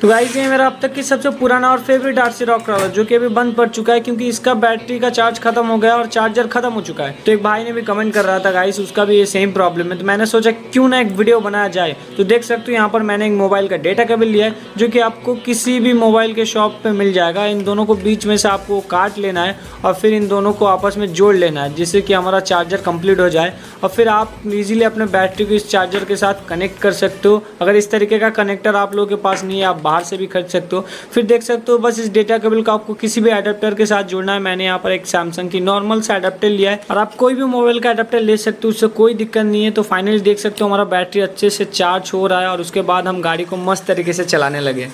तो गाइस ये मेरा अब तक की सबसे पुराना और फेवरेट RC रॉक क्रॉलर जो कि अभी बंद पड़ चुका है क्योंकि इसका बैटरी का चार्ज खत्म हो गया और चार्जर खत्म हो चुका है। तो एक भाई ने भी कमेंट कर रहा था गाइस उसका भी ये सेम प्रॉब्लम है, तो मैंने सोचा क्यों ना एक वीडियो बनाया जाए। तो देख सकते हो यहाँ पर मैंने एक मोबाइल का डेटा केबल लिया है जो कि आपको किसी भी मोबाइल के शॉप पे मिल जाएगा। इन दोनों को बीच में से आपको काट लेना है और फिर इन दोनों को आपस में जोड़ लेना है जिससे कि हमारा चार्जर कंप्लीट हो जाए और फिर आप इजीली अपने बैटरी को इस चार्जर के साथ कनेक्ट कर सकते हो। अगर इस तरीके का कनेक्टर आप लोगों के पास नहीं है, आप बाहर से भी खरीद सकते हो। फिर देख सकते हो बस इस डेटा केबल को आपको किसी भी एडाप्टर के साथ जोड़ना है। मैंने यहाँ पर एक सैमसंग की नॉर्मल सा एडाप्टर लिया है और आप कोई भी मोबाइल का एडाप्टर ले सकते हो, उससे कोई दिक्कत नहीं है। तो फाइनली देख सकते हो हमारा बैटरी अच्छे से चार्ज हो रहा है और उसके बाद हम गाड़ी को मस्त तरीके से चलाने लगे।